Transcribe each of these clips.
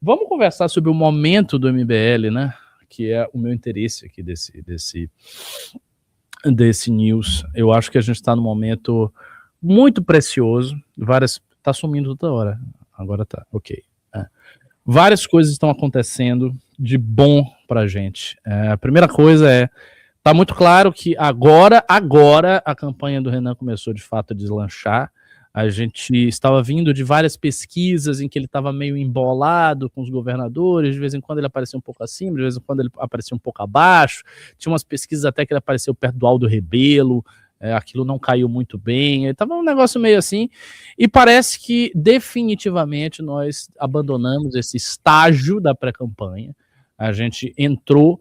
Vamos conversar sobre o momento do MBL, né? Que é o meu interesse aqui desse news. Eu acho que a gente está num momento muito precioso. Tá sumindo toda hora. Agora tá, ok. Várias coisas estão acontecendo de bom pra gente. A primeira coisa tá muito claro que agora a campanha do Renan começou de fato a deslanchar. A gente estava vindo de várias pesquisas em que ele estava meio embolado com os governadores, de vez em quando ele aparecia um pouco acima, de vez em quando ele aparecia um pouco abaixo. Tinha umas pesquisas até que ele apareceu perto do Aldo Rebelo, aquilo não caiu muito bem, estava um negócio meio assim, e parece que definitivamente nós abandonamos esse estágio da pré-campanha. A gente entrou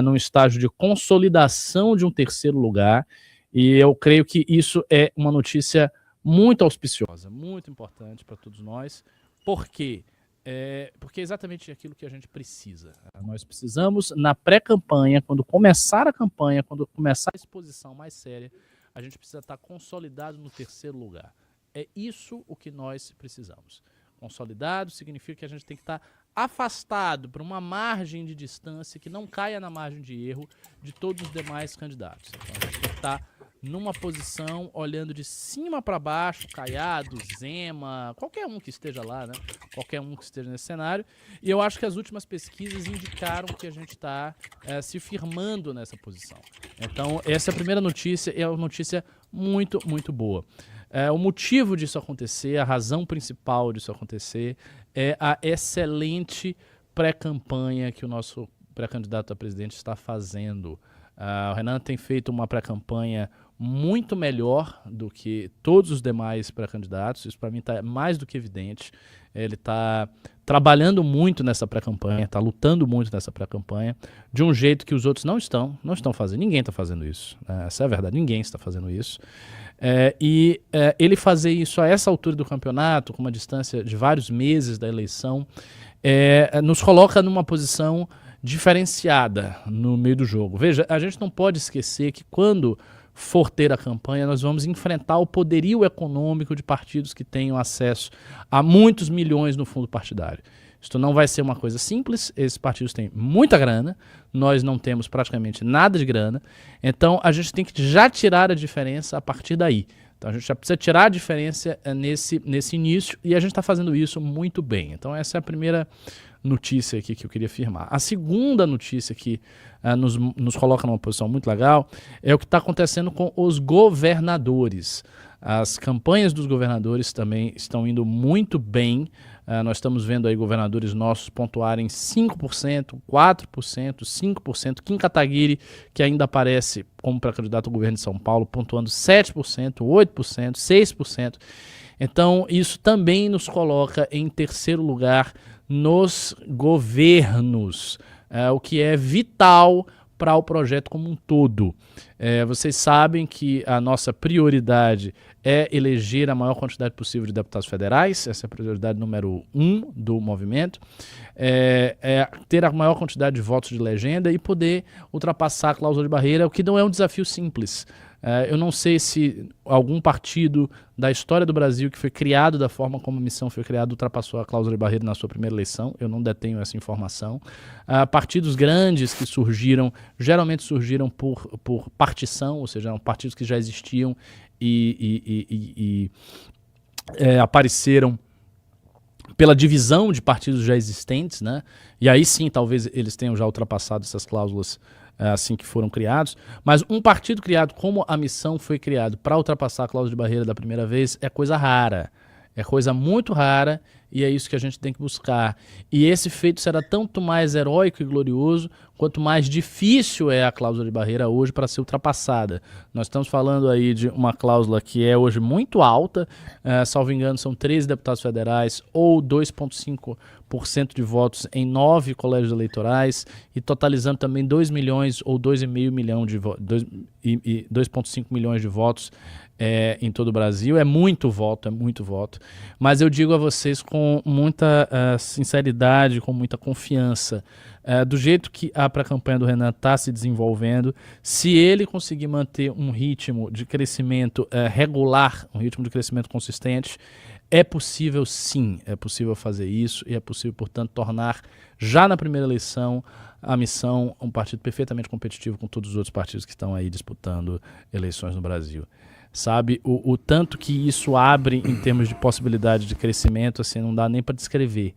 num estágio de consolidação de um terceiro lugar, e eu creio que isso é uma notícia muito auspiciosa, muito importante para todos nós. Por quê? Porque é exatamente aquilo que a gente precisa. Nós precisamos, na pré-campanha, quando começar a campanha, quando começar a exposição mais séria, a gente precisa estar consolidado no terceiro lugar. É isso o que nós precisamos. Consolidado significa que a gente tem que estar afastado para uma margem de distância que não caia na margem de erro de todos os demais candidatos. Então a gente tem que estar numa posição olhando de cima para baixo, Caiado, Zema, qualquer um que esteja lá, né? Qualquer um que esteja nesse cenário. E eu acho que as últimas pesquisas indicaram que a gente está se firmando nessa posição. Então essa primeira notícia é uma notícia muito, muito boa. O motivo disso acontecer, a razão principal disso acontecer é a excelente pré-campanha que o nosso pré-candidato a presidente está fazendo. O Renan tem feito uma pré-campanha muito melhor do que todos os demais pré-candidatos, isso para mim está mais do que evidente. Ele está trabalhando muito nessa pré-campanha, está lutando muito nessa pré-campanha, de um jeito que os outros não estão fazendo, ninguém está fazendo isso, essa é a verdade, ninguém está fazendo isso. Ele fazer isso a essa altura do campeonato, com uma distância de vários meses da eleição, nos coloca numa posição diferenciada no meio do jogo. Veja, a gente não pode esquecer que quando for ter a campanha, nós vamos enfrentar o poderio econômico de partidos que tenham acesso a muitos milhões no fundo partidário. Isto não vai ser uma coisa simples, esses partidos têm muita grana, nós não temos praticamente nada de grana, então a gente tem que já tirar a diferença a partir daí. Então a gente já precisa tirar a diferença nesse início e a gente está fazendo isso muito bem. Então essa é a primeira notícia aqui que eu queria afirmar. A segunda notícia que nos coloca numa posição muito legal é o que está acontecendo com os governadores. As campanhas dos governadores também estão indo muito bem. Nós estamos vendo aí governadores nossos pontuarem 5%, 4%, 5%. Kim Kataguiri, que ainda aparece como pré-candidato ao governo de São Paulo, pontuando 7%, 8%, 6%. Então, isso também nos coloca em terceiro lugar nos governos, o que é vital para o projeto como um todo. Vocês sabem que a nossa prioridade é eleger a maior quantidade possível de deputados federais, essa é a prioridade número 1 do movimento, ter a maior quantidade de votos de legenda e poder ultrapassar a cláusula de barreira, o que não é um desafio simples. Eu não sei se algum partido da história do Brasil que foi criado da forma como a missão foi criada ultrapassou a cláusula de barreira na sua primeira eleição, eu não detenho essa informação. Partidos grandes que surgiram, geralmente surgiram por partição, ou seja, eram partidos que já existiam e apareceram pela divisão de partidos já existentes, né? E aí sim, talvez eles tenham já ultrapassado essas cláusulas assim que foram criados, mas um partido criado como a missão foi criado para ultrapassar a cláusula de barreira da primeira vez é coisa rara, é coisa muito rara e é isso que a gente tem que buscar. E esse feito será tanto mais heróico e glorioso quanto mais difícil é a cláusula de barreira hoje para ser ultrapassada. Nós estamos falando aí de uma cláusula que é hoje muito alta, salvo engano são 13 deputados federais ou 2,5% de votos em 9 colégios eleitorais e totalizando também 2 milhões ou 2,5 milhões de votos, 2,5 milhões de votos em todo o Brasil. É muito voto, mas eu digo a vocês com muita sinceridade, com muita confiança, do jeito que a pré-campanha do Renan está se desenvolvendo, se ele conseguir manter um ritmo de crescimento regular, um ritmo de crescimento consistente, É possível sim, é possível fazer isso e é possível, portanto, tornar já na primeira eleição a Missão um partido perfeitamente competitivo com todos os outros partidos que estão aí disputando eleições no Brasil. Sabe, o tanto que isso abre em termos de possibilidade de crescimento, assim, não dá nem para descrever.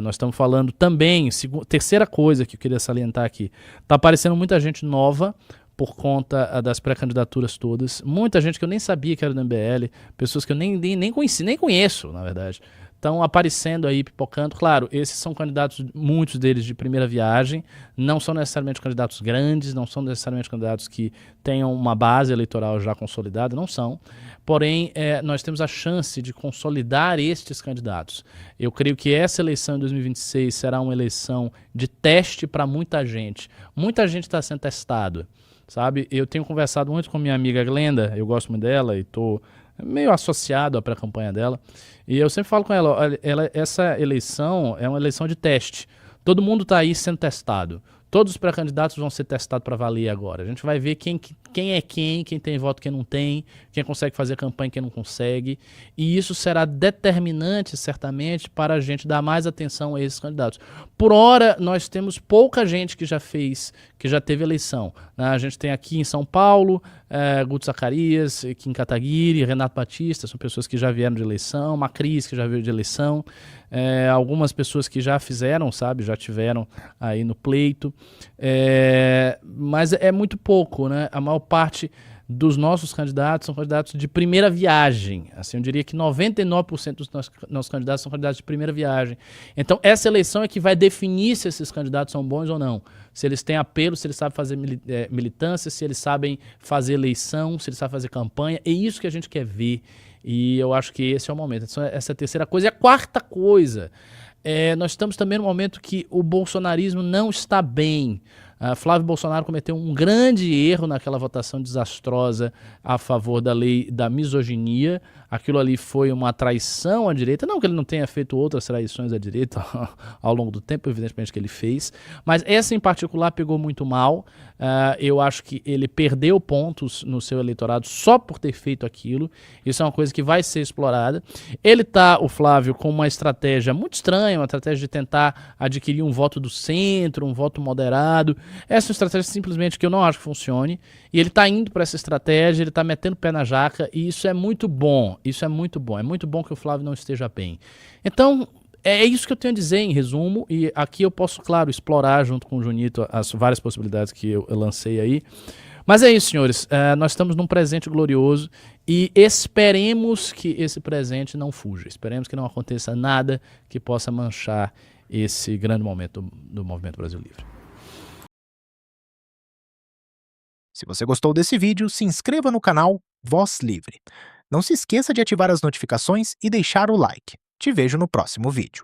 Nós estamos falando também, terceira coisa que eu queria salientar aqui, está aparecendo muita gente nova por conta das pré-candidaturas todas, muita gente que eu nem sabia que era do MBL, pessoas que eu nem conheci, nem conheço, na verdade, estão aparecendo aí, pipocando. Claro, esses são candidatos, muitos deles de primeira viagem, não são necessariamente candidatos grandes, não são necessariamente candidatos que tenham uma base eleitoral já consolidada, não são. Porém, nós temos a chance de consolidar estes candidatos. Eu creio que essa eleição em 2026 será uma eleição de teste para muita gente. Muita gente está sendo testado, sabe? Eu tenho conversado muito com minha amiga Glenda, eu gosto muito dela e estou meio associado à pré-campanha dela. E eu sempre falo com ela, olha, essa eleição é uma eleição de teste. Todo mundo está aí sendo testado. Todos os pré-candidatos vão ser testados para valer agora. A gente vai ver quem é quem tem voto, quem não tem, quem consegue fazer campanha, quem não consegue. E isso será determinante, certamente, para a gente dar mais atenção a esses candidatos. Por hora, nós temos pouca gente que já teve eleição. A gente tem aqui em São Paulo, Guto Zacarias, Kim Kataguiri, Renato Batista, são pessoas que já vieram de eleição, Macris, que já veio de eleição, algumas pessoas que já fizeram, sabe, já tiveram aí no pleito, mas é muito pouco, né? A maior parte dos nossos candidatos são candidatos de primeira viagem. Assim, eu diria que 99% dos nossos candidatos são candidatos de primeira viagem. Então, essa eleição é que vai definir se esses candidatos são bons ou não. Se eles têm apelo, se eles sabem fazer militância, se eles sabem fazer eleição, se eles sabem fazer campanha. É isso que a gente quer ver. E eu acho que esse é o momento. Essa é a terceira coisa. E a quarta coisa, nós estamos também no momento que o bolsonarismo não está bem. Flávio Bolsonaro cometeu um grande erro naquela votação desastrosa a favor da lei da misoginia. Aquilo ali foi uma traição à direita. Não que ele não tenha feito outras traições à direita ao longo do tempo, evidentemente que ele fez. Mas essa em particular pegou muito mal. Eu acho que ele perdeu pontos no seu eleitorado só por ter feito aquilo. Isso é uma coisa que vai ser explorada. Ele tá, o Flávio, com uma estratégia muito estranha, uma estratégia de tentar adquirir um voto do centro, um voto moderado. Essa é uma estratégia simplesmente que eu não acho que funcione. E ele está indo para essa estratégia, ele está metendo o pé na jaca, e isso é muito bom. Isso é muito bom. É muito bom que o Flávio não esteja bem. Então, é isso que eu tenho a dizer em resumo. E aqui eu posso, claro, explorar junto com o Junito as várias possibilidades que eu lancei aí. Mas é isso, senhores. Nós estamos num presente glorioso e esperemos que esse presente não fuja. Esperemos que não aconteça nada que possa manchar esse grande momento do Movimento Brasil Livre. Se você gostou desse vídeo, se inscreva no canal Voz Livre. Não se esqueça de ativar as notificações e deixar o like. Te vejo no próximo vídeo.